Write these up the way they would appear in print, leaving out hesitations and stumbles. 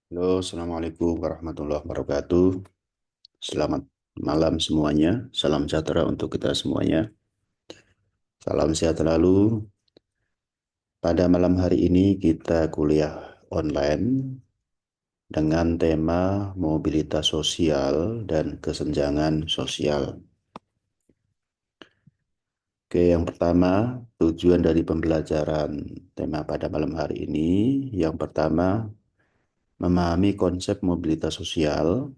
Halo, Assalamualaikum warahmatullahi wabarakatuh. Selamat malam semuanya. Salam sejahtera untuk kita semuanya. Salam sehat selalu. Pada malam hari ini kita kuliah online dengan tema mobilitas sosial dan kesenjangan sosial. Oke, yang pertama, tujuan dari pembelajaran tema pada malam hari ini. Yang pertama, memahami konsep mobilitas sosial.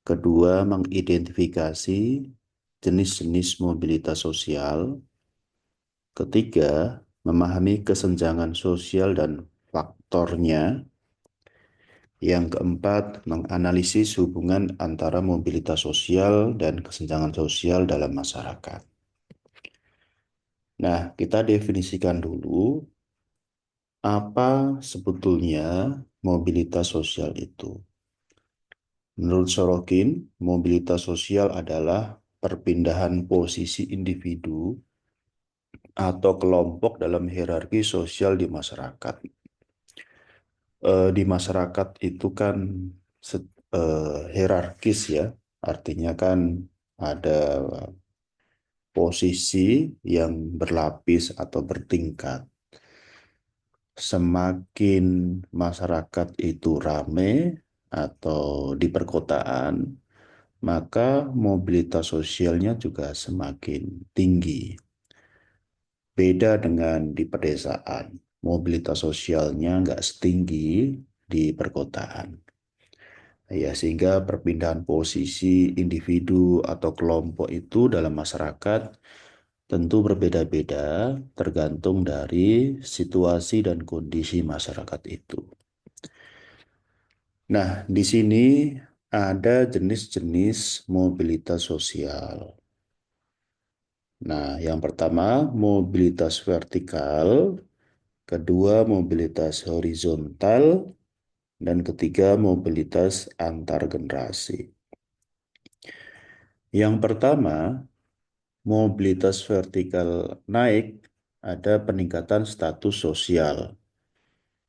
Kedua, mengidentifikasi jenis-jenis mobilitas sosial. Ketiga, memahami kesenjangan sosial dan faktornya. Yang keempat, menganalisis hubungan antara mobilitas sosial dan kesenjangan sosial dalam masyarakat. Nah, kita definisikan dulu apa sebetulnya mobilitas sosial itu. Menurut Sorokin, mobilitas sosial adalah perpindahan posisi individu atau kelompok dalam hierarki sosial di masyarakat. Di masyarakat itu kan hierarkis ya, artinya kan ada posisi yang berlapis atau bertingkat. Semakin masyarakat itu ramai atau di perkotaan, maka mobilitas sosialnya juga semakin tinggi. Beda dengan di pedesaan, mobilitas sosialnya nggak setinggi di perkotaan. Ya, sehingga perpindahan posisi individu atau kelompok itu dalam masyarakat tentu berbeda-beda tergantung dari situasi dan kondisi masyarakat itu. Nah, di sini ada jenis-jenis mobilitas sosial. Nah, yang pertama mobilitas vertikal, kedua mobilitas horizontal, dan ketiga mobilitas antar generasi. Yang pertama, mobilitas vertikal naik, ada peningkatan status sosial.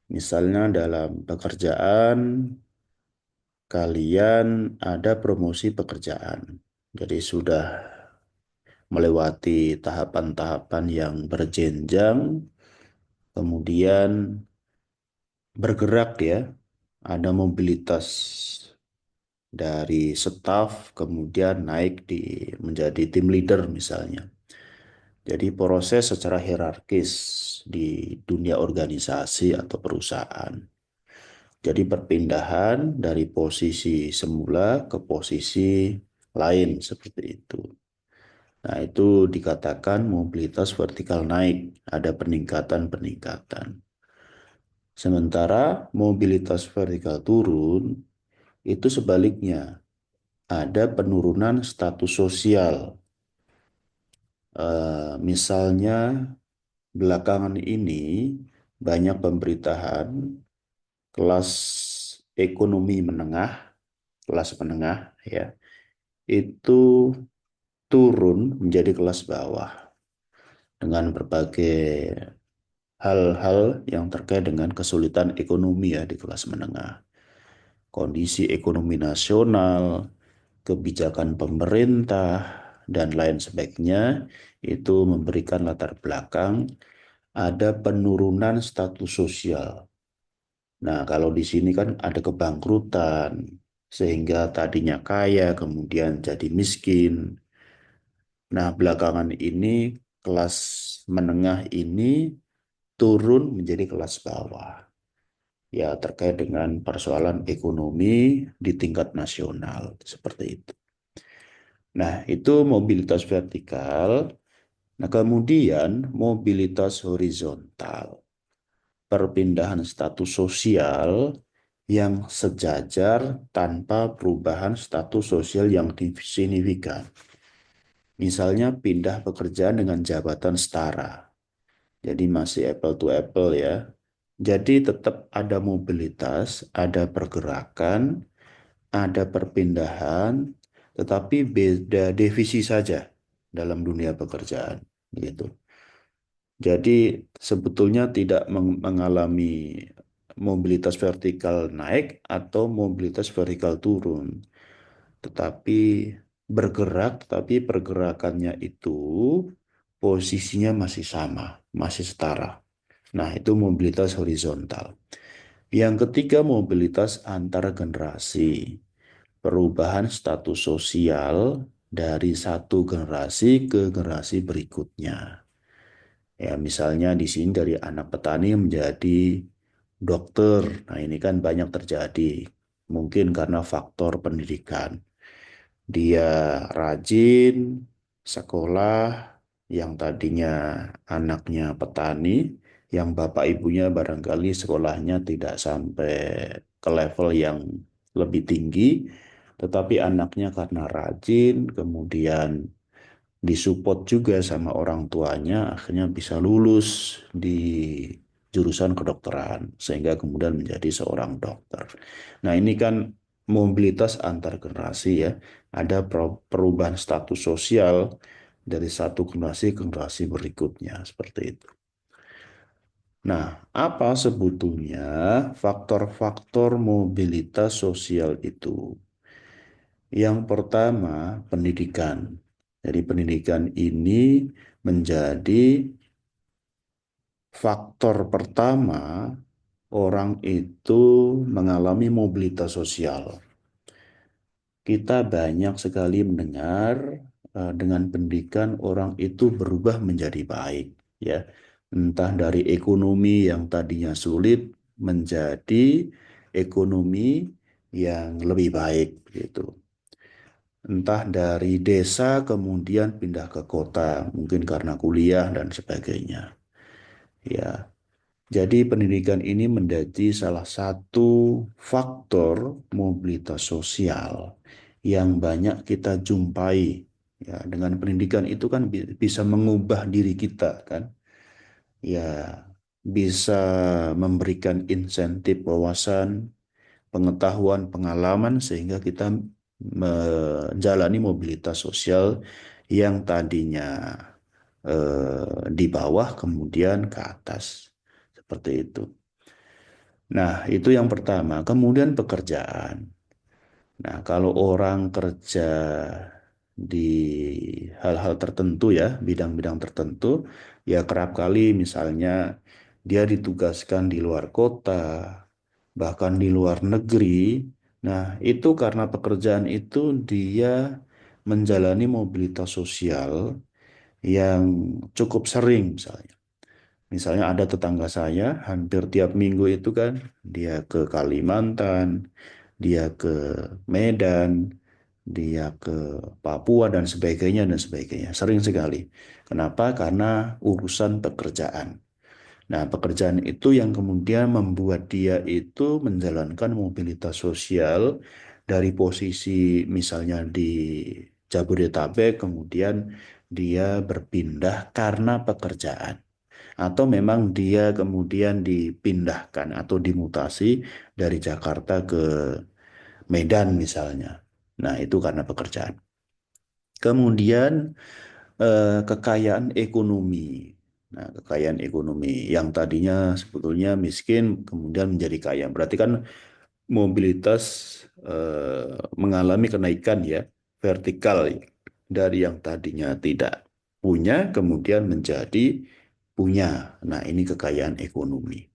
Misalnya dalam pekerjaan, kalian ada promosi pekerjaan. Jadi sudah melewati tahapan-tahapan yang berjenjang, kemudian bergerak ya, ada mobilitas dari staf, kemudian naik menjadi tim leader misalnya. Jadi proses secara hierarkis di dunia organisasi atau perusahaan. Jadi perpindahan dari posisi semula ke posisi lain seperti itu. Nah, itu dikatakan mobilitas vertikal naik, ada peningkatan-peningkatan. Sementara mobilitas vertikal turun, itu sebaliknya, ada penurunan status sosial. Misalnya belakangan ini banyak pemberitaan kelas ekonomi menengah, kelas menengah ya, itu turun menjadi kelas bawah dengan berbagai hal-hal yang terkait dengan kesulitan ekonomi ya di kelas menengah. Kondisi ekonomi nasional, kebijakan pemerintah, dan lain sebagainya itu memberikan latar belakang ada penurunan status sosial. Nah, kalau di sini kan ada kebangkrutan, sehingga tadinya kaya, kemudian jadi miskin. Nah, belakangan ini kelas menengah ini turun menjadi kelas bawah. Ya, terkait dengan persoalan ekonomi di tingkat nasional, seperti itu. Nah, itu mobilitas vertikal. Nah, kemudian mobilitas horizontal. Perpindahan status sosial yang sejajar tanpa perubahan status sosial yang signifikan. Misalnya pindah pekerjaan dengan jabatan setara. Jadi masih apple to apple ya. Jadi tetap ada mobilitas, ada pergerakan, ada perpindahan, tetapi beda divisi saja dalam dunia pekerjaan gitu. Jadi sebetulnya tidak mengalami mobilitas vertikal naik atau mobilitas vertikal turun. Tetapi tetapi pergerakannya itu posisinya masih sama, masih setara. Nah, itu mobilitas horizontal. Yang ketiga, mobilitas antar generasi. Perubahan status sosial dari satu generasi ke generasi berikutnya. Ya, misalnya di sini dari anak petani menjadi dokter. Nah, ini kan banyak terjadi. Mungkin karena faktor pendidikan. Dia rajin sekolah yang tadinya anaknya petani, yang bapak ibunya barangkali sekolahnya tidak sampai ke level yang lebih tinggi, tetapi anaknya karena rajin, kemudian disupport juga sama orang tuanya, akhirnya bisa lulus di jurusan kedokteran, sehingga kemudian menjadi seorang dokter. Nah, ini kan mobilitas antar generasi ya. Ada perubahan status sosial dari satu generasi ke generasi berikutnya, seperti itu. Nah, apa sebetulnya faktor-faktor mobilitas sosial itu? Yang pertama, pendidikan. Jadi pendidikan ini menjadi faktor pertama orang itu mengalami mobilitas sosial. Kita banyak sekali mendengar dengan pendidikan orang itu berubah menjadi baik, ya. Entah dari ekonomi yang tadinya sulit menjadi ekonomi yang lebih baik, gitu. Entah dari desa kemudian pindah ke kota, mungkin karena kuliah dan sebagainya. Ya, jadi pendidikan ini menjadi salah satu faktor mobilitas sosial yang banyak kita jumpai. Ya, dengan pendidikan itu kan bisa mengubah diri kita kan. Ya, bisa memberikan insentif wawasan, pengetahuan, pengalaman sehingga kita menjalani mobilitas sosial yang tadinya di bawah kemudian ke atas. Seperti itu. Nah, itu yang pertama. Kemudian pekerjaan. Nah, kalau orang kerja di hal-hal tertentu ya, bidang-bidang tertentu, ya kerap kali misalnya dia ditugaskan di luar kota, bahkan di luar negeri. Nah, itu karena pekerjaan itu dia menjalani mobilitas sosial yang cukup sering misalnya. Misalnya ada tetangga saya hampir tiap minggu itu kan dia ke Kalimantan, dia ke Medan, dia ke Papua dan sebagainya dan sebagainya. Sering sekali. Kenapa? Karena urusan pekerjaan. Nah, pekerjaan itu yang kemudian membuat dia itu menjalankan mobilitas sosial dari posisi misalnya di Jabodetabek, kemudian dia berpindah karena pekerjaan atau memang dia kemudian dipindahkan atau dimutasi dari Jakarta ke Medan misalnya. Nah, itu karena pekerjaan. Kemudian kekayaan ekonomi. Nah, kekayaan ekonomi yang tadinya sebetulnya miskin kemudian menjadi kaya. Berarti kan mobilitas mengalami kenaikan ya, vertikal ya. Dari yang tadinya tidak punya kemudian menjadi punya. Nah, ini kekayaan ekonomi.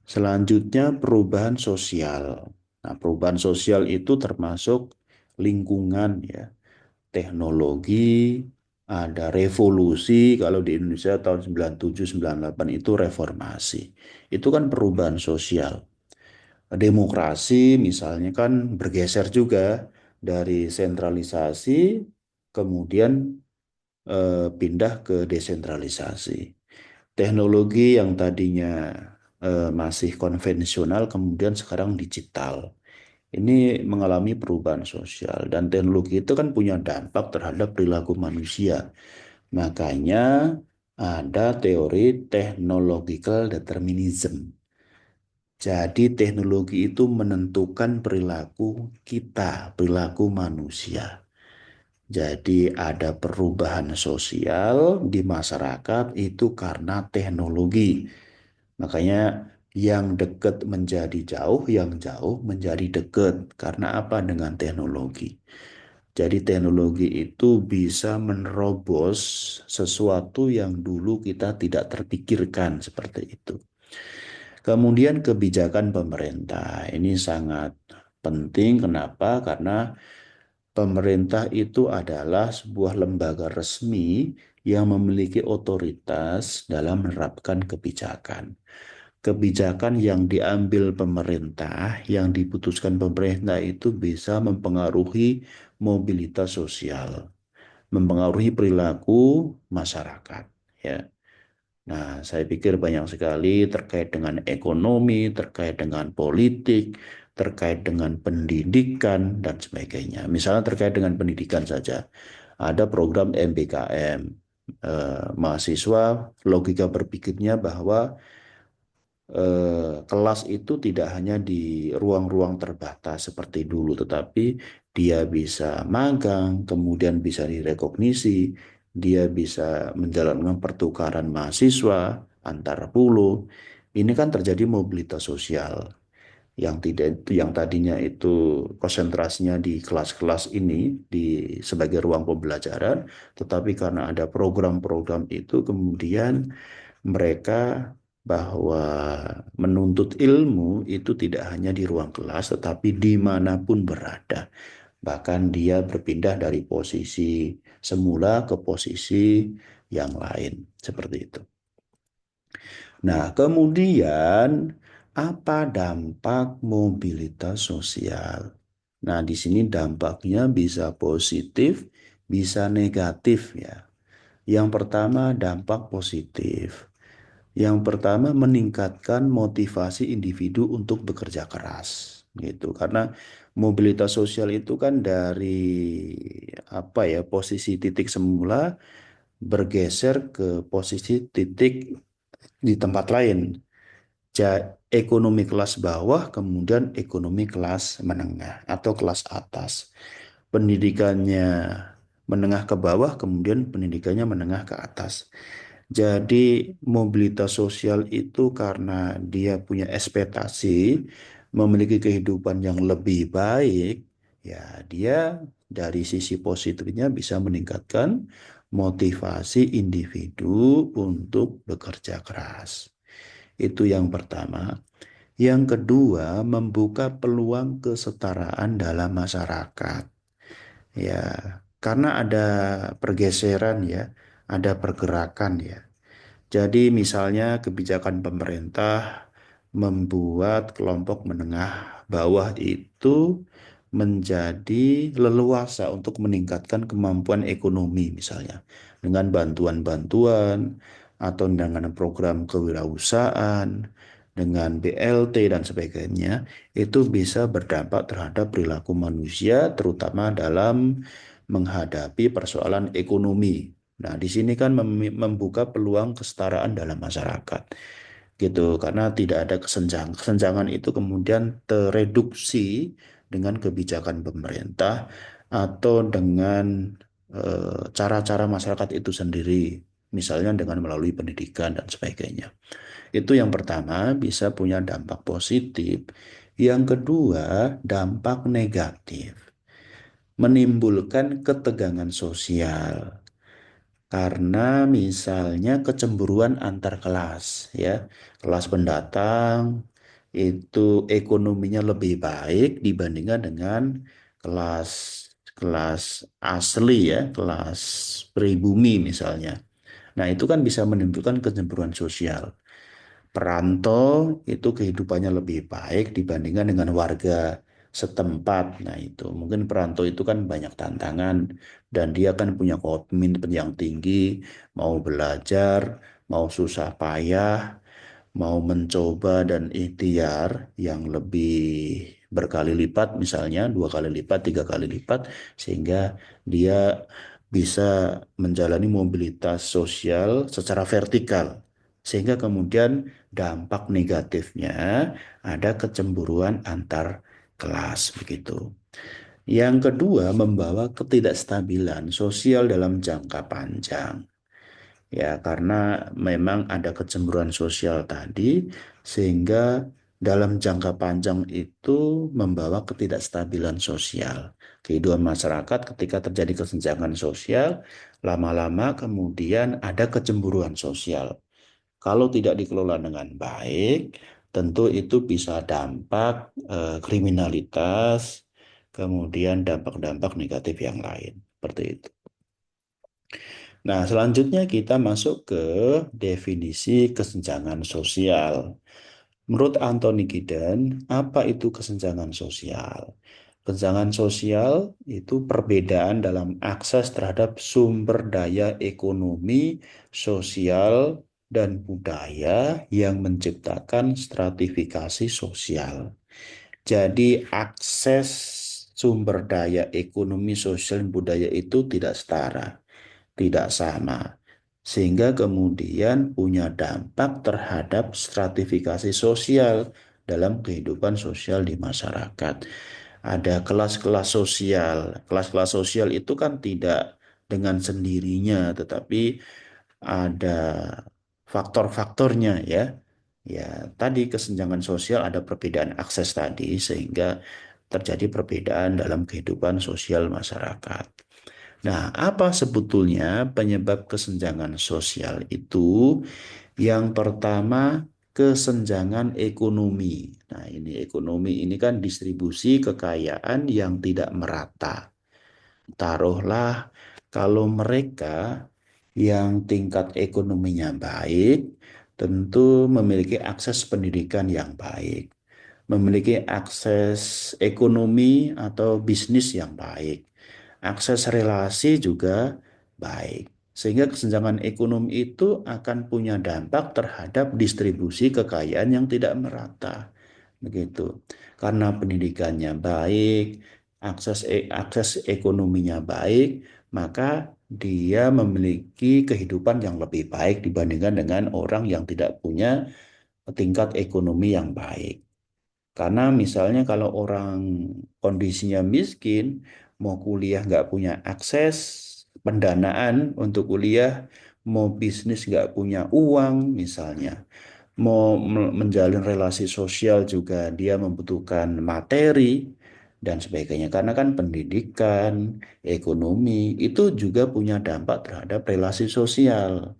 Selanjutnya perubahan sosial. Nah, perubahan sosial itu termasuk lingkungan ya, teknologi, ada revolusi kalau di Indonesia tahun 97 98 itu reformasi. Itu kan perubahan sosial. Demokrasi misalnya kan bergeser juga dari sentralisasi kemudian pindah ke desentralisasi. Teknologi yang tadinya masih konvensional kemudian sekarang digital. Ini mengalami perubahan sosial dan teknologi itu kan punya dampak terhadap perilaku manusia. Makanya ada teori technological determinism. Jadi teknologi itu menentukan perilaku kita, perilaku manusia. Jadi ada perubahan sosial di masyarakat itu karena teknologi. Makanya Yang dekat menjadi jauh, yang jauh menjadi dekat. Karena apa? Dengan teknologi. Jadi teknologi itu bisa menerobos sesuatu yang dulu kita tidak terpikirkan seperti itu. Kemudian kebijakan pemerintah ini sangat penting. Kenapa? Karena pemerintah itu adalah sebuah lembaga resmi yang memiliki otoritas dalam menerapkan kebijakan. Kebijakan yang diambil pemerintah, yang diputuskan pemerintah itu bisa mempengaruhi mobilitas sosial, mempengaruhi perilaku masyarakat. Ya. Nah, saya pikir banyak sekali terkait dengan ekonomi, terkait dengan politik, terkait dengan pendidikan, dan sebagainya. Misalnya terkait dengan pendidikan saja, ada program MBKM. Mahasiswa logika berpikirnya bahwa kelas itu tidak hanya di ruang-ruang terbatas seperti dulu, tetapi dia bisa magang, kemudian bisa direkognisi, dia bisa menjalankan pertukaran mahasiswa antar pulau. Ini kan terjadi mobilitas sosial yang tidak yang tadinya itu konsentrasinya di kelas-kelas ini di sebagai ruang pembelajaran, tetapi karena ada program-program itu kemudian mereka bahwa menuntut ilmu itu tidak hanya di ruang kelas, tetapi dimanapun berada. Bahkan dia berpindah dari posisi semula ke posisi yang lain, seperti itu. Nah, kemudian apa dampak mobilitas sosial? Nah, di sini dampaknya bisa positif, bisa negatif ya. Yang pertama dampak positif. Yang pertama meningkatkan motivasi individu untuk bekerja keras gitu. Karena mobilitas sosial itu kan dari apa ya posisi titik semula bergeser ke posisi titik di tempat lain. Ekonomi kelas bawah kemudian ekonomi kelas menengah atau kelas atas. Pendidikannya menengah ke bawah kemudian pendidikannya menengah ke atas. Jadi mobilitas sosial itu karena dia punya ekspektasi memiliki kehidupan yang lebih baik, ya dia dari sisi positifnya bisa meningkatkan motivasi individu untuk bekerja keras. Itu yang pertama. Yang kedua, membuka peluang kesetaraan dalam masyarakat. Ya, karena ada pergeseran ya, ada pergerakan ya. Jadi misalnya kebijakan pemerintah membuat kelompok menengah bawah itu menjadi leluasa untuk meningkatkan kemampuan ekonomi misalnya dengan bantuan-bantuan atau dengan program kewirausahaan, dengan BLT dan sebagainya, itu bisa berdampak terhadap perilaku manusia terutama dalam menghadapi persoalan ekonomi. Nah, di sini kan membuka peluang kesetaraan dalam masyarakat, gitu. Karena tidak ada kesenjangan. Kesenjangan itu kemudian tereduksi dengan kebijakan pemerintah atau dengan cara-cara masyarakat itu sendiri, misalnya dengan melalui pendidikan dan sebagainya. Itu yang pertama, bisa punya dampak positif. Yang kedua, dampak negatif, menimbulkan ketegangan sosial. Karena misalnya kecemburuan antar kelas ya. Kelas pendatang itu ekonominya lebih baik dibandingkan dengan kelas kelas asli ya, kelas pribumi misalnya. Nah, itu kan bisa menimbulkan kecemburuan sosial. Perantau itu kehidupannya lebih baik dibandingkan dengan warga setempat. Nah, itu mungkin perantau itu kan banyak tantangan dan dia kan punya komitmen yang tinggi, mau belajar, mau susah payah, mau mencoba dan ikhtiar yang lebih berkali lipat, misalnya 2 kali lipat, 3 kali lipat, sehingga dia bisa menjalani mobilitas sosial secara vertikal. Sehingga kemudian dampak negatifnya ada kecemburuan antar kelas begitu. Yang kedua, membawa ketidakstabilan sosial dalam jangka panjang. Ya, karena memang ada kecemburuan sosial tadi, sehingga dalam jangka panjang itu membawa ketidakstabilan sosial. Kehidupan masyarakat ketika terjadi kesenjangan sosial, lama-lama kemudian ada kecemburuan sosial. Kalau tidak dikelola dengan baik, tentu itu bisa dampak kriminalitas, kemudian dampak-dampak negatif yang lain. Seperti itu. Nah, selanjutnya kita masuk ke definisi kesenjangan sosial. Menurut Anthony Giddens, apa itu kesenjangan sosial? Kesenjangan sosial itu perbedaan dalam akses terhadap sumber daya ekonomi, sosial, dan budaya yang menciptakan stratifikasi sosial. Jadi akses sumber daya ekonomi, sosial, dan budaya itu tidak setara, tidak sama. Sehingga kemudian punya dampak terhadap stratifikasi sosial dalam kehidupan sosial di masyarakat. Ada kelas-kelas sosial. Kelas-kelas sosial itu kan tidak dengan sendirinya, tetapi ada faktor-faktornya ya. Ya, tadi kesenjangan sosial ada perbedaan akses tadi sehingga terjadi perbedaan dalam kehidupan sosial masyarakat. Nah, apa sebetulnya penyebab kesenjangan sosial itu? Yang pertama, kesenjangan ekonomi. Nah, ini ekonomi ini kan distribusi kekayaan yang tidak merata. Taruhlah kalau mereka yang tingkat ekonominya baik, tentu memiliki akses pendidikan yang baik, memiliki akses ekonomi atau bisnis yang baik, akses relasi juga baik. Sehingga kesenjangan ekonomi itu akan punya dampak terhadap distribusi kekayaan yang tidak merata. Begitu. Karena pendidikannya baik, akses ekonominya baik, maka dia memiliki kehidupan yang lebih baik dibandingkan dengan orang yang tidak punya tingkat ekonomi yang baik. Karena misalnya kalau orang kondisinya miskin, mau kuliah nggak punya akses pendanaan untuk kuliah, mau bisnis nggak punya uang misalnya, mau menjalin relasi sosial juga dia membutuhkan materi dan sebagainya. Karena kan pendidikan, ekonomi itu juga punya dampak terhadap relasi sosial.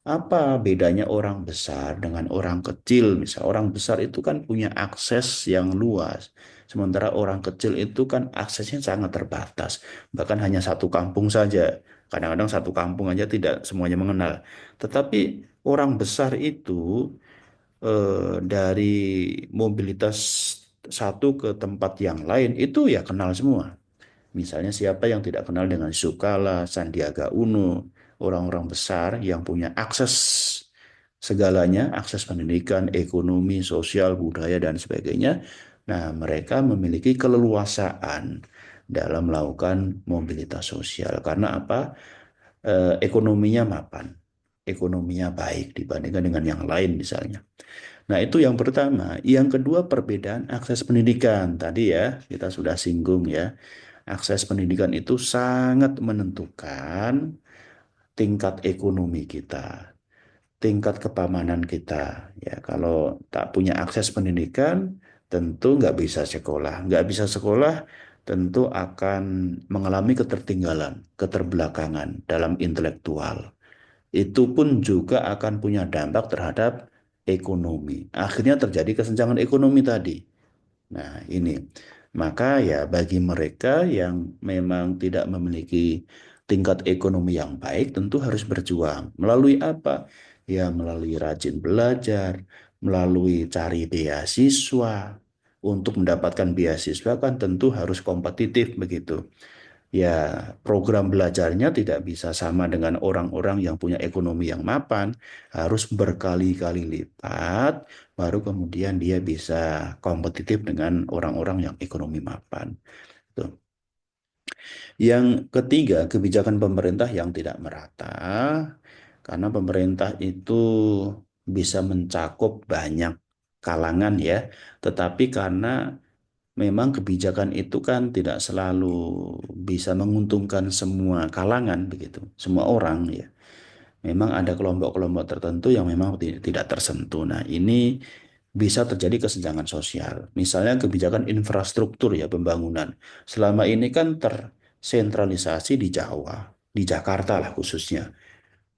Apa bedanya orang besar dengan orang kecil? Misal orang besar itu kan punya akses yang luas, sementara orang kecil itu kan aksesnya sangat terbatas, bahkan hanya satu kampung saja. Kadang-kadang satu kampung aja tidak semuanya mengenal. Tetapi orang besar itu dari mobilitas satu ke tempat yang lain itu ya kenal semua. Misalnya siapa yang tidak kenal dengan Yusuf Sandiaga Uno, orang-orang besar yang punya akses segalanya, akses pendidikan, ekonomi, sosial, budaya, dan sebagainya. Nah, mereka memiliki keleluasaan dalam melakukan mobilitas sosial. Karena apa? Ekonominya mapan, ekonominya baik dibandingkan dengan yang lain misalnya. Nah, itu yang pertama. Yang kedua, perbedaan akses pendidikan. Tadi ya, kita sudah singgung ya. Akses pendidikan itu sangat menentukan tingkat ekonomi kita, tingkat kepamanan kita. Ya, kalau tak punya akses pendidikan, tentu nggak bisa sekolah. Nggak bisa sekolah, tentu akan mengalami ketertinggalan, keterbelakangan dalam intelektual. Itu pun juga akan punya dampak terhadap ekonomi. Akhirnya terjadi kesenjangan ekonomi tadi. Nah, ini. Maka ya bagi mereka yang memang tidak memiliki tingkat ekonomi yang baik tentu harus berjuang. Melalui apa? Ya melalui rajin belajar, melalui cari beasiswa. Untuk mendapatkan beasiswa kan tentu harus kompetitif begitu. Ya, program belajarnya tidak bisa sama dengan orang-orang yang punya ekonomi yang mapan, harus berkali-kali lipat, baru kemudian dia bisa kompetitif dengan orang-orang yang ekonomi mapan. Tuh. Yang ketiga, kebijakan pemerintah yang tidak merata, karena pemerintah itu bisa mencakup banyak kalangan ya, tetapi karena memang kebijakan itu kan tidak selalu bisa menguntungkan semua kalangan begitu, semua orang ya. Memang ada kelompok-kelompok tertentu yang memang tidak tersentuh. Nah, ini bisa terjadi kesenjangan sosial. Misalnya kebijakan infrastruktur ya, pembangunan. Selama ini kan tersentralisasi di Jawa, di Jakarta lah khususnya.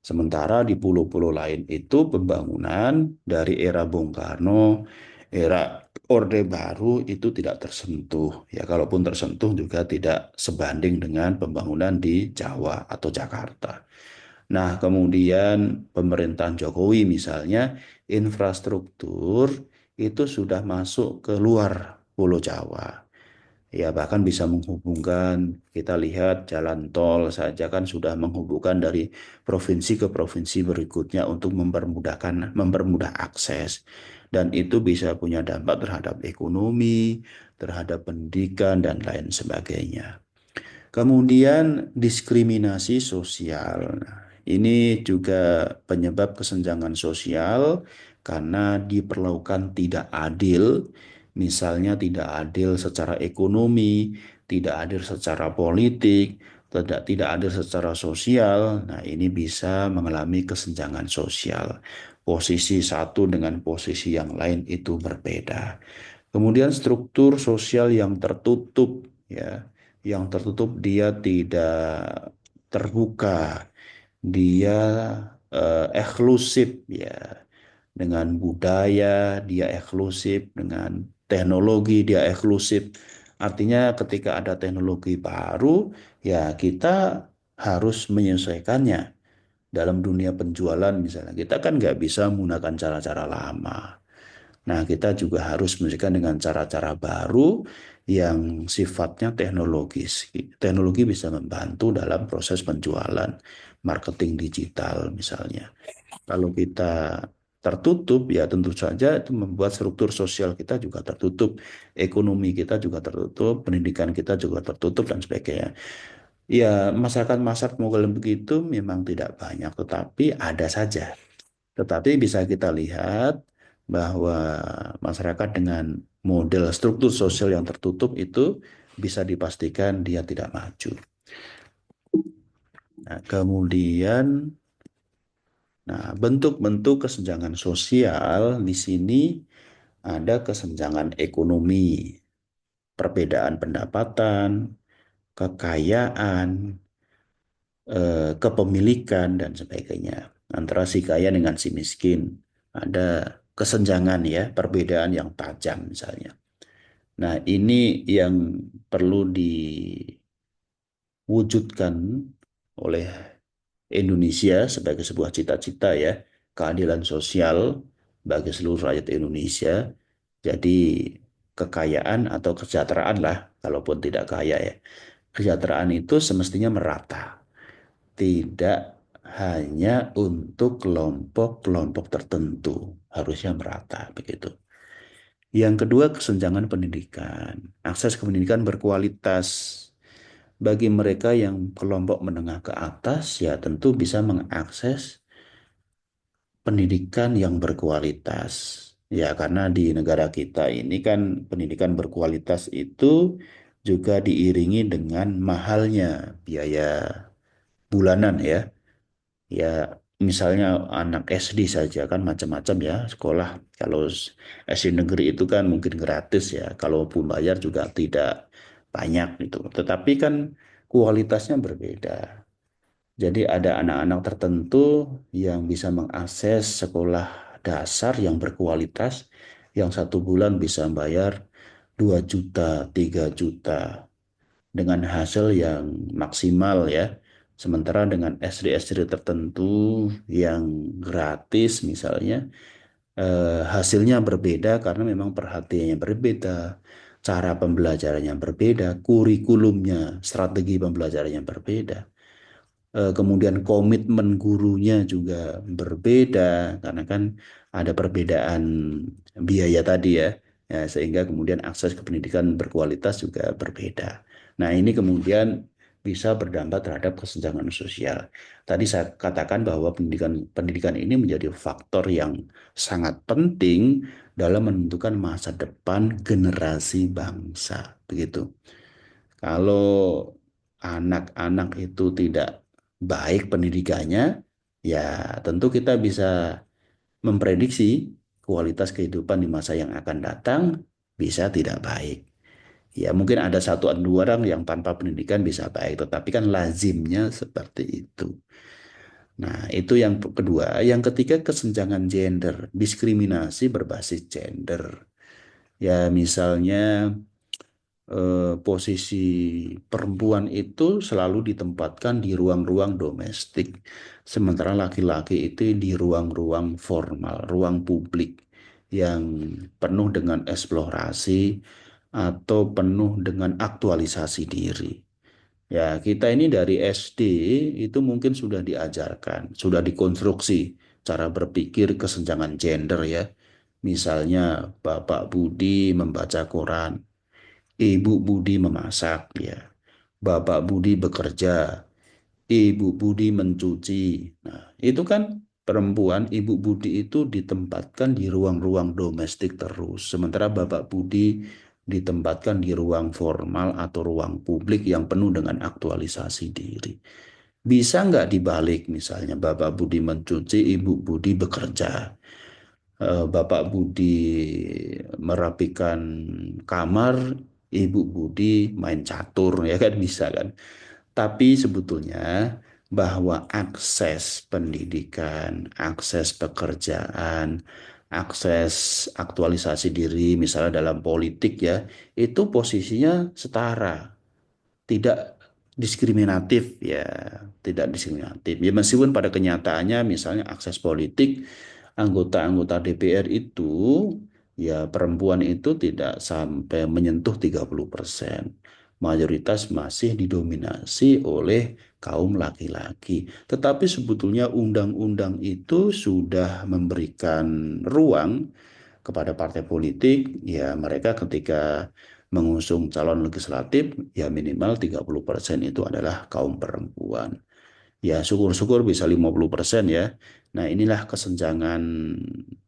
Sementara di pulau-pulau lain itu pembangunan dari era Bung Karno, era Orde Baru itu tidak tersentuh. Ya, kalaupun tersentuh juga tidak sebanding dengan pembangunan di Jawa atau Jakarta. Nah, kemudian pemerintahan Jokowi misalnya infrastruktur itu sudah masuk ke luar Pulau Jawa. Ya, bahkan bisa menghubungkan, kita lihat jalan tol saja kan sudah menghubungkan dari provinsi ke provinsi berikutnya untuk mempermudah akses. Dan itu bisa punya dampak terhadap ekonomi, terhadap pendidikan, dan lain sebagainya. Kemudian diskriminasi sosial. Nah, ini juga penyebab kesenjangan sosial karena diperlakukan tidak adil, misalnya tidak adil secara ekonomi, tidak adil secara politik, tidak adil secara sosial. Nah, ini bisa mengalami kesenjangan sosial. Posisi satu dengan posisi yang lain itu berbeda. Kemudian struktur sosial yang tertutup ya, yang tertutup dia tidak terbuka, dia eksklusif ya. Dengan budaya dia eksklusif, dengan teknologi dia eksklusif. Artinya ketika ada teknologi baru, ya kita harus menyesuaikannya. Dalam dunia penjualan misalnya, kita kan nggak bisa menggunakan cara-cara lama. Nah, kita juga harus menyesuaikan dengan cara-cara baru yang sifatnya teknologis. Teknologi bisa membantu dalam proses penjualan, marketing digital misalnya. Kalau kita tertutup, ya tentu saja itu membuat struktur sosial kita juga tertutup, ekonomi kita juga tertutup, pendidikan kita juga tertutup, dan sebagainya. Ya, masyarakat-masyarakat Mogul begitu memang tidak banyak, tetapi ada saja. Tetapi bisa kita lihat bahwa masyarakat dengan model struktur sosial yang tertutup itu bisa dipastikan dia tidak maju. Nah, kemudian, nah, bentuk-bentuk kesenjangan sosial di sini ada kesenjangan ekonomi, perbedaan pendapatan, kekayaan, kepemilikan, dan sebagainya. Antara si kaya dengan si miskin. Ada kesenjangan ya, perbedaan yang tajam misalnya. Nah, ini yang perlu diwujudkan oleh Indonesia sebagai sebuah cita-cita ya, keadilan sosial bagi seluruh rakyat Indonesia. Jadi kekayaan atau kesejahteraan lah, kalaupun tidak kaya ya. Kesejahteraan itu semestinya merata, tidak hanya untuk kelompok-kelompok tertentu, harusnya merata begitu. Yang kedua, kesenjangan pendidikan. Akses ke pendidikan berkualitas. Bagi mereka yang kelompok menengah ke atas, ya tentu bisa mengakses pendidikan yang berkualitas. Ya, karena di negara kita ini kan pendidikan berkualitas itu juga diiringi dengan mahalnya biaya bulanan ya. Ya, misalnya anak SD saja kan macam-macam ya sekolah. Kalau SD negeri itu kan mungkin gratis ya. Kalaupun bayar juga tidak banyak gitu. Tetapi kan kualitasnya berbeda. Jadi ada anak-anak tertentu yang bisa mengakses sekolah dasar yang berkualitas, yang satu bulan bisa bayar 2 juta, 3 juta dengan hasil yang maksimal ya. Sementara dengan SD-SD tertentu yang gratis misalnya, hasilnya berbeda karena memang perhatiannya berbeda, cara pembelajarannya berbeda, kurikulumnya, strategi pembelajarannya berbeda. Kemudian komitmen gurunya juga berbeda karena kan ada perbedaan biaya tadi ya. Ya, sehingga kemudian akses ke pendidikan berkualitas juga berbeda. Nah, ini kemudian bisa berdampak terhadap kesenjangan sosial. Tadi saya katakan bahwa pendidikan pendidikan ini menjadi faktor yang sangat penting dalam menentukan masa depan generasi bangsa, begitu. Kalau anak-anak itu tidak baik pendidikannya, Ya, tentu kita bisa memprediksi kualitas kehidupan di masa yang akan datang bisa tidak baik. Ya, mungkin ada satu atau dua orang yang tanpa pendidikan bisa baik, tetapi kan lazimnya seperti itu. Nah, itu yang kedua. Yang ketiga, kesenjangan gender, diskriminasi berbasis gender. Ya, misalnya posisi perempuan itu selalu ditempatkan di ruang-ruang domestik, sementara laki-laki itu di ruang-ruang formal, ruang publik yang penuh dengan eksplorasi atau penuh dengan aktualisasi diri. Ya, kita ini dari SD itu mungkin sudah diajarkan, sudah dikonstruksi cara berpikir kesenjangan gender ya. Misalnya Bapak Budi membaca Quran, Ibu Budi memasak ya. Bapak Budi bekerja, Ibu Budi mencuci. Nah, itu kan perempuan Ibu Budi itu ditempatkan di ruang-ruang domestik terus. Sementara Bapak Budi ditempatkan di ruang formal atau ruang publik yang penuh dengan aktualisasi diri. Bisa nggak dibalik misalnya Bapak Budi mencuci, Ibu Budi bekerja. Bapak Budi merapikan kamar, Ibu Budi main catur, ya kan bisa kan. Tapi sebetulnya bahwa akses pendidikan, akses pekerjaan, akses aktualisasi diri, misalnya dalam politik ya, itu posisinya setara, tidak diskriminatif ya, tidak diskriminatif. Ya meskipun pada kenyataannya misalnya akses politik anggota-anggota DPR itu ya perempuan itu tidak sampai menyentuh 30%. Mayoritas masih didominasi oleh kaum laki-laki. Tetapi sebetulnya undang-undang itu sudah memberikan ruang kepada partai politik, ya mereka ketika mengusung calon legislatif, ya minimal 30% itu adalah kaum perempuan. Ya syukur-syukur bisa 50% ya. Nah inilah kesenjangan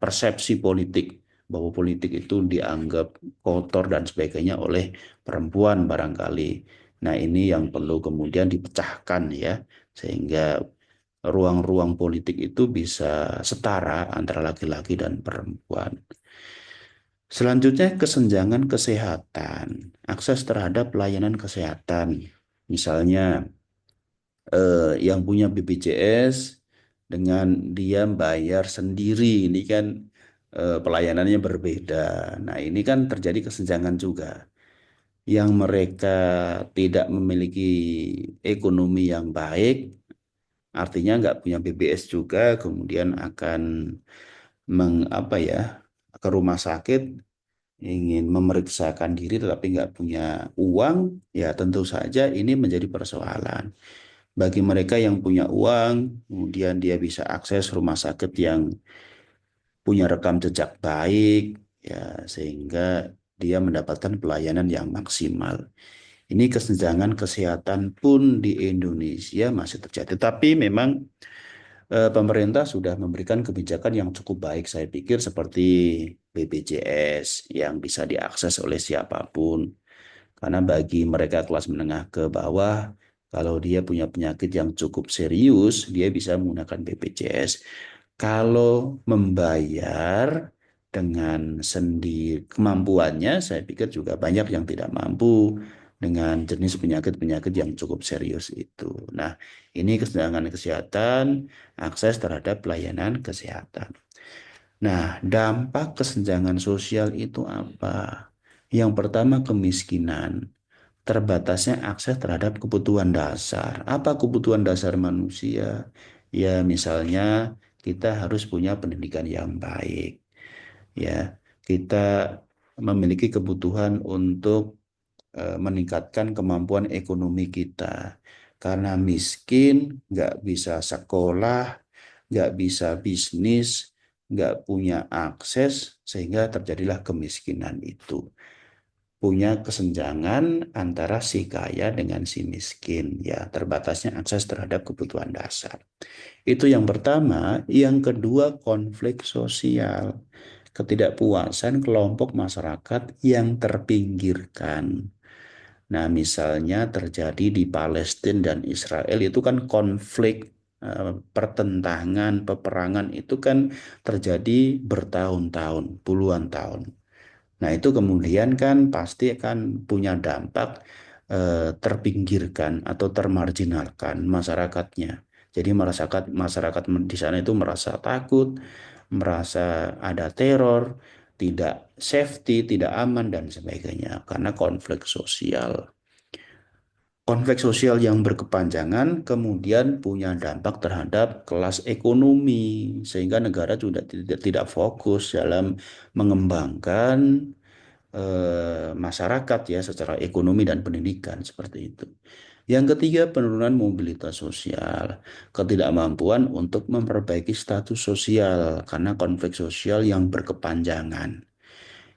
persepsi politik, bahwa politik itu dianggap kotor dan sebagainya oleh perempuan barangkali. Nah ini yang perlu kemudian dipecahkan ya, sehingga ruang-ruang politik itu bisa setara antara laki-laki dan perempuan. Selanjutnya, kesenjangan kesehatan, akses terhadap layanan kesehatan. Misalnya, yang punya BPJS dengan dia bayar sendiri, ini kan pelayanannya berbeda. Nah, ini kan terjadi kesenjangan juga. Yang mereka tidak memiliki ekonomi yang baik, artinya nggak punya BPS juga, kemudian akan apa ya, ke rumah sakit ingin memeriksakan diri tetapi nggak punya uang, ya tentu saja ini menjadi persoalan. Bagi mereka yang punya uang, kemudian dia bisa akses rumah sakit yang punya rekam jejak baik, ya sehingga dia mendapatkan pelayanan yang maksimal. Ini kesenjangan kesehatan pun di Indonesia masih terjadi. Tapi memang pemerintah sudah memberikan kebijakan yang cukup baik, saya pikir seperti BPJS yang bisa diakses oleh siapapun. Karena bagi mereka kelas menengah ke bawah, kalau dia punya penyakit yang cukup serius, dia bisa menggunakan BPJS. Kalau membayar dengan sendiri kemampuannya, saya pikir juga banyak yang tidak mampu dengan jenis penyakit-penyakit yang cukup serius itu. Nah, ini kesenjangan kesehatan, akses terhadap pelayanan kesehatan. Nah, dampak kesenjangan sosial itu apa? Yang pertama, kemiskinan, terbatasnya akses terhadap kebutuhan dasar. Apa kebutuhan dasar manusia? Ya, misalnya kita harus punya pendidikan yang baik. Ya, kita memiliki kebutuhan untuk meningkatkan kemampuan ekonomi kita. Karena miskin, nggak bisa sekolah, nggak bisa bisnis, nggak punya akses, sehingga terjadilah kemiskinan itu. Punya kesenjangan antara si kaya dengan si miskin, ya terbatasnya akses terhadap kebutuhan dasar. Itu yang pertama. Yang kedua, konflik sosial. Ketidakpuasan kelompok masyarakat yang terpinggirkan. Nah, misalnya terjadi di Palestina dan Israel itu kan konflik pertentangan, peperangan itu kan terjadi bertahun-tahun, puluhan tahun. Nah, itu kemudian kan pasti akan punya dampak terpinggirkan atau termarginalkan masyarakatnya. Jadi masyarakat masyarakat di sana itu merasa takut, merasa ada teror, tidak safety, tidak aman dan sebagainya karena konflik sosial. Konflik sosial yang berkepanjangan kemudian punya dampak terhadap kelas ekonomi, sehingga negara juga tidak fokus dalam mengembangkan masyarakat ya secara ekonomi dan pendidikan seperti itu. Yang ketiga, penurunan mobilitas sosial, ketidakmampuan untuk memperbaiki status sosial karena konflik sosial yang berkepanjangan.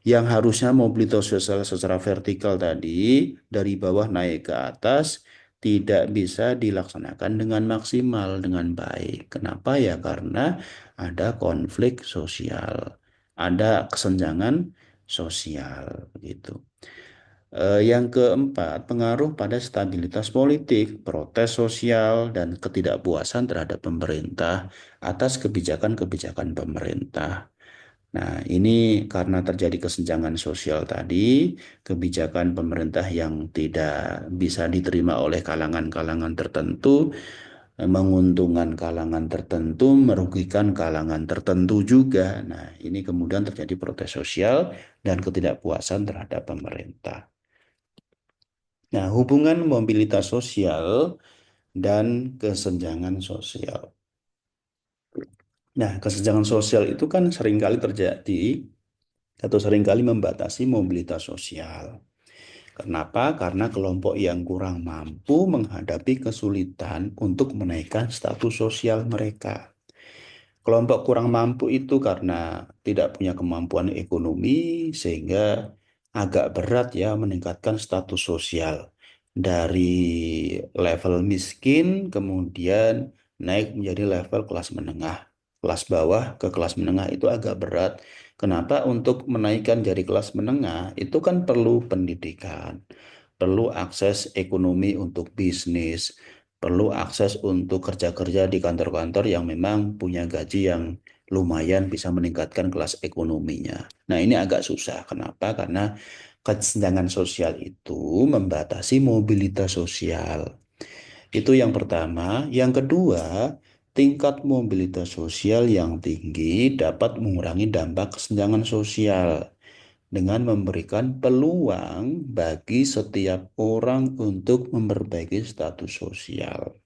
Yang harusnya mobilitas sosial secara vertikal tadi dari bawah naik ke atas tidak bisa dilaksanakan dengan maksimal, dengan baik. Kenapa ya? Karena ada konflik sosial, ada kesenjangan sosial gitu. Yang keempat, pengaruh pada stabilitas politik, protes sosial, dan ketidakpuasan terhadap pemerintah atas kebijakan-kebijakan pemerintah. Nah, ini karena terjadi kesenjangan sosial tadi, kebijakan pemerintah yang tidak bisa diterima oleh kalangan-kalangan tertentu, menguntungkan kalangan tertentu, merugikan kalangan tertentu juga. Nah, ini kemudian terjadi protes sosial dan ketidakpuasan terhadap pemerintah. Nah, hubungan mobilitas sosial dan kesenjangan sosial. Nah, kesenjangan sosial itu kan seringkali terjadi atau seringkali membatasi mobilitas sosial. Kenapa? Karena kelompok yang kurang mampu menghadapi kesulitan untuk menaikkan status sosial mereka. Kelompok kurang mampu itu karena tidak punya kemampuan ekonomi sehingga agak berat ya meningkatkan status sosial dari level miskin kemudian naik menjadi level kelas menengah. Kelas bawah ke kelas menengah itu agak berat. Kenapa? Untuk menaikkan dari kelas menengah itu kan perlu pendidikan, perlu akses ekonomi untuk bisnis, perlu akses untuk kerja-kerja di kantor-kantor yang memang punya gaji yang lumayan bisa meningkatkan kelas ekonominya. Nah, ini agak susah. Kenapa? Karena kesenjangan sosial itu membatasi mobilitas sosial. Itu yang pertama. Yang kedua, tingkat mobilitas sosial yang tinggi dapat mengurangi dampak kesenjangan sosial dengan memberikan peluang bagi setiap orang untuk memperbaiki status sosial.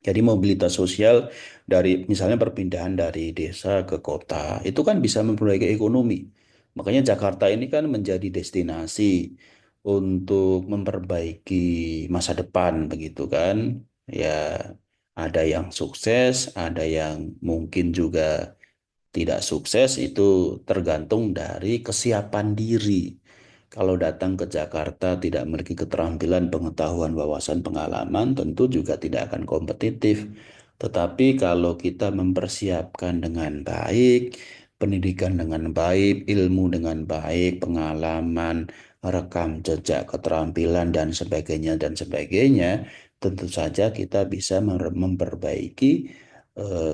Jadi mobilitas sosial dari misalnya perpindahan dari desa ke kota itu kan bisa memperbaiki ekonomi. Makanya Jakarta ini kan menjadi destinasi untuk memperbaiki masa depan begitu kan. Ya ada yang sukses, ada yang mungkin juga tidak sukses itu tergantung dari kesiapan diri. Kalau datang ke Jakarta tidak memiliki keterampilan, pengetahuan, wawasan, pengalaman, tentu juga tidak akan kompetitif. Tetapi kalau kita mempersiapkan dengan baik, pendidikan dengan baik, ilmu dengan baik, pengalaman, rekam jejak, keterampilan, dan sebagainya, tentu saja kita bisa memperbaiki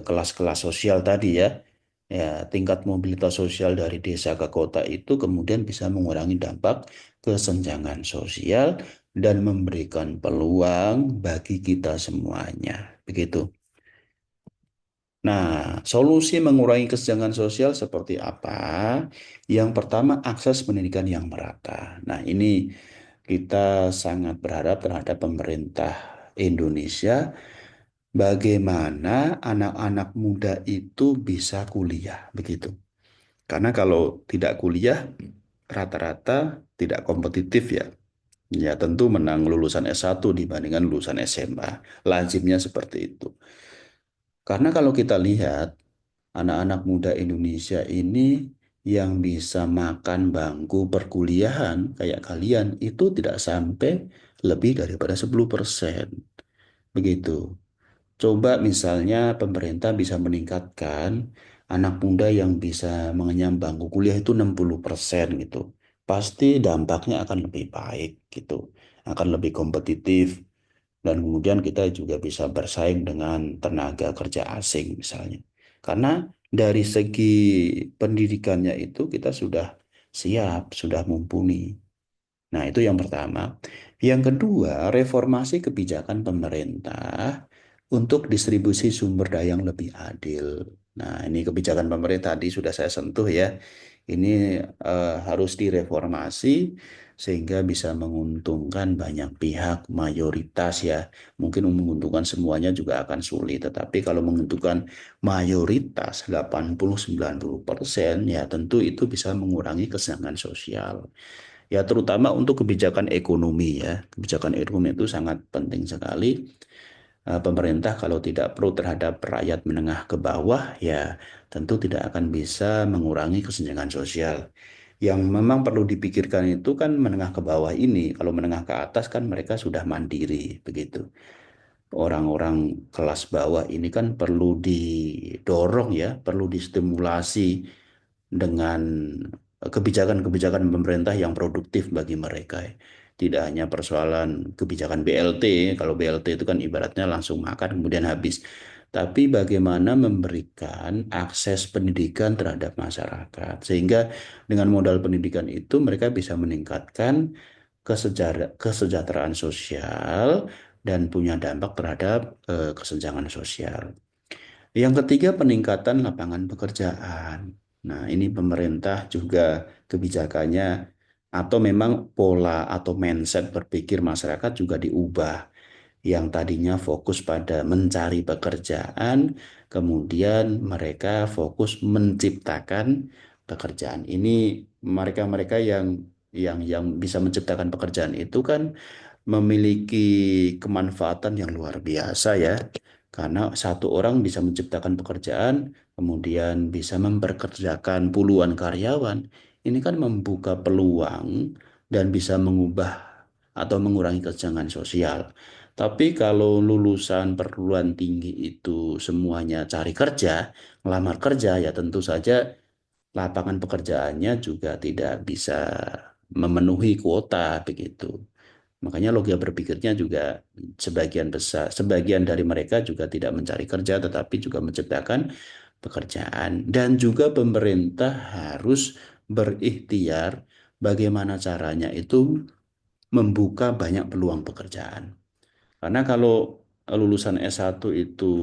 kelas-kelas sosial tadi ya. Ya, tingkat mobilitas sosial dari desa ke kota itu kemudian bisa mengurangi dampak kesenjangan sosial dan memberikan peluang bagi kita semuanya. Begitu. Nah, solusi mengurangi kesenjangan sosial seperti apa? Yang pertama, akses pendidikan yang merata. Nah, ini kita sangat berharap terhadap pemerintah Indonesia bagaimana anak-anak muda itu bisa kuliah, begitu. Karena kalau tidak kuliah, rata-rata tidak kompetitif ya. Ya tentu menang lulusan S1 dibandingkan lulusan SMA. Lazimnya seperti itu. Karena kalau kita lihat, anak-anak muda Indonesia ini yang bisa makan bangku perkuliahan kayak kalian itu tidak sampai lebih daripada 10%. Begitu. Coba misalnya pemerintah bisa meningkatkan anak muda yang bisa mengenyam bangku kuliah itu 60% gitu. Pasti dampaknya akan lebih baik gitu. Akan lebih kompetitif. dan kemudian kita juga bisa bersaing dengan tenaga kerja asing misalnya. Karena dari segi pendidikannya itu kita sudah siap, sudah mumpuni. Nah, itu yang pertama. Yang kedua, reformasi kebijakan pemerintah untuk distribusi sumber daya yang lebih adil. Nah, ini kebijakan pemerintah tadi sudah saya sentuh ya. Ini harus direformasi sehingga bisa menguntungkan banyak pihak, mayoritas ya. Mungkin menguntungkan semuanya juga akan sulit, tetapi kalau menguntungkan mayoritas 80-90% ya tentu itu bisa mengurangi kesenjangan sosial. Ya, terutama untuk kebijakan ekonomi ya. Kebijakan ekonomi itu sangat penting sekali. Pemerintah kalau tidak pro terhadap rakyat menengah ke bawah, ya tentu tidak akan bisa mengurangi kesenjangan sosial. Yang memang perlu dipikirkan itu kan menengah ke bawah ini. Kalau menengah ke atas kan mereka sudah mandiri, begitu. Orang-orang kelas bawah ini kan perlu didorong ya, perlu distimulasi dengan kebijakan-kebijakan pemerintah yang produktif bagi mereka. Tidak hanya persoalan kebijakan BLT, kalau BLT itu kan ibaratnya langsung makan kemudian habis. Tapi bagaimana memberikan akses pendidikan terhadap masyarakat. Sehingga dengan modal pendidikan itu mereka bisa meningkatkan kesejahteraan sosial dan punya dampak terhadap kesenjangan sosial. Yang ketiga, peningkatan lapangan pekerjaan. Nah, ini pemerintah juga kebijakannya atau memang pola atau mindset berpikir masyarakat juga diubah. Yang tadinya fokus pada mencari pekerjaan, kemudian mereka fokus menciptakan pekerjaan. Ini mereka-mereka yang bisa menciptakan pekerjaan itu kan memiliki kemanfaatan yang luar biasa ya. Karena satu orang bisa menciptakan pekerjaan, kemudian bisa memperkerjakan puluhan karyawan. Ini kan membuka peluang dan bisa mengubah atau mengurangi kesenjangan sosial. Tapi kalau lulusan perguruan tinggi itu semuanya cari kerja, ngelamar kerja, ya tentu saja lapangan pekerjaannya juga tidak bisa memenuhi kuota begitu. Makanya logika berpikirnya juga sebagian besar, sebagian dari mereka juga tidak mencari kerja, tetapi juga menciptakan pekerjaan. Dan juga pemerintah harus berikhtiar bagaimana caranya itu membuka banyak peluang pekerjaan. Karena kalau lulusan S1 itu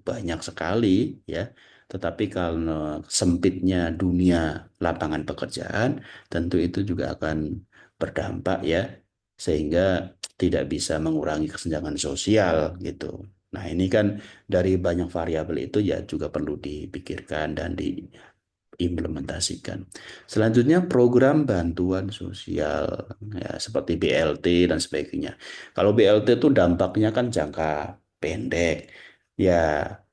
banyak sekali ya, tetapi karena sempitnya dunia lapangan pekerjaan, tentu itu juga akan berdampak ya, sehingga tidak bisa mengurangi kesenjangan sosial gitu. Nah, ini kan dari banyak variabel itu ya juga perlu dipikirkan dan diimplementasikan. Selanjutnya program bantuan sosial ya seperti BLT dan sebagainya. Kalau BLT itu dampaknya kan jangka pendek. Ya,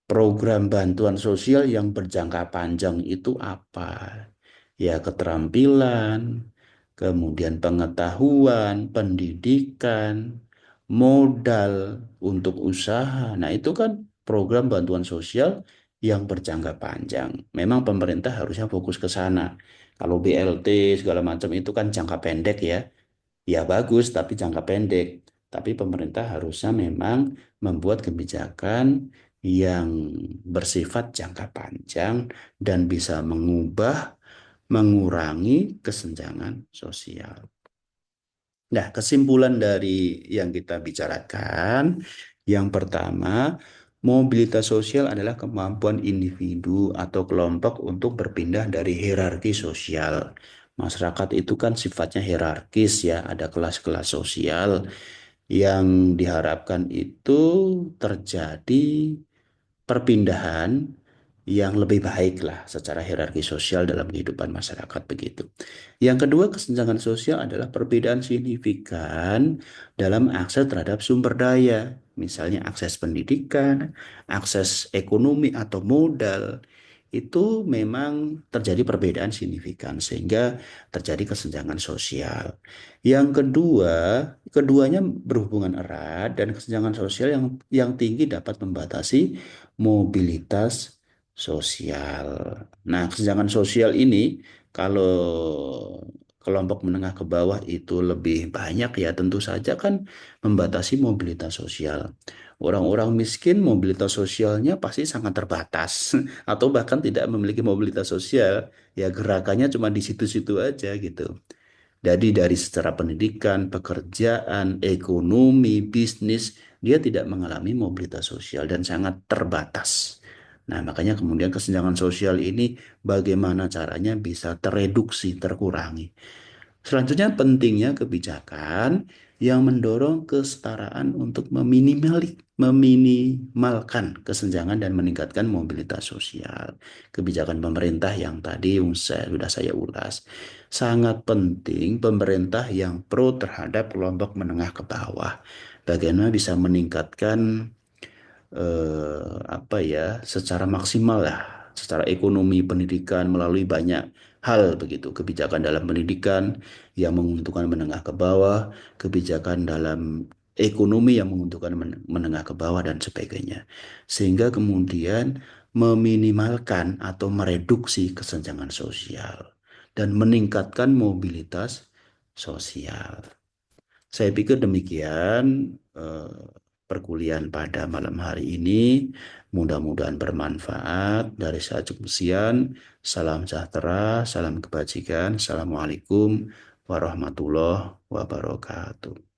program bantuan sosial yang berjangka panjang itu apa? Ya, keterampilan, kemudian pengetahuan, pendidikan, modal untuk usaha. Nah, itu kan program bantuan sosial yang berjangka panjang. Memang pemerintah harusnya fokus ke sana. Kalau BLT segala macam itu kan jangka pendek ya. Ya bagus, tapi jangka pendek. Tapi pemerintah harusnya memang membuat kebijakan yang bersifat jangka panjang dan bisa mengubah, mengurangi kesenjangan sosial. Nah, kesimpulan dari yang kita bicarakan, yang pertama, mobilitas sosial adalah kemampuan individu atau kelompok untuk berpindah dari hierarki sosial. Masyarakat itu kan sifatnya hierarkis ya, ada kelas-kelas sosial yang diharapkan itu terjadi perpindahan yang lebih baik lah secara hierarki sosial dalam kehidupan masyarakat begitu. Yang kedua, kesenjangan sosial adalah perbedaan signifikan dalam akses terhadap sumber daya, misalnya akses pendidikan, akses ekonomi atau modal. Itu memang terjadi perbedaan signifikan sehingga terjadi kesenjangan sosial. Yang kedua, keduanya berhubungan erat dan kesenjangan sosial yang tinggi dapat membatasi mobilitas sosial. Nah, kesenjangan sosial ini kalau kelompok menengah ke bawah itu lebih banyak ya tentu saja kan membatasi mobilitas sosial. Orang-orang miskin mobilitas sosialnya pasti sangat terbatas atau bahkan tidak memiliki mobilitas sosial, ya gerakannya cuma di situ-situ aja gitu. Jadi dari secara pendidikan, pekerjaan, ekonomi, bisnis, dia tidak mengalami mobilitas sosial dan sangat terbatas. Nah, makanya kemudian kesenjangan sosial ini bagaimana caranya bisa tereduksi, terkurangi. Selanjutnya pentingnya kebijakan yang mendorong kesetaraan untuk meminimalkan kesenjangan dan meningkatkan mobilitas sosial. Kebijakan pemerintah yang tadi sudah saya ulas. Sangat penting pemerintah yang pro terhadap kelompok menengah ke bawah. Bagaimana bisa meningkatkan apa ya secara maksimal lah secara ekonomi pendidikan melalui banyak hal begitu kebijakan dalam pendidikan yang menguntungkan menengah ke bawah kebijakan dalam ekonomi yang menguntungkan menengah ke bawah dan sebagainya sehingga kemudian meminimalkan atau mereduksi kesenjangan sosial dan meningkatkan mobilitas sosial. Saya pikir demikian perkuliahan pada malam hari ini. Mudah-mudahan bermanfaat. Dari saya cukup sekian. Salam sejahtera, salam kebajikan. Assalamualaikum warahmatullahi wabarakatuh.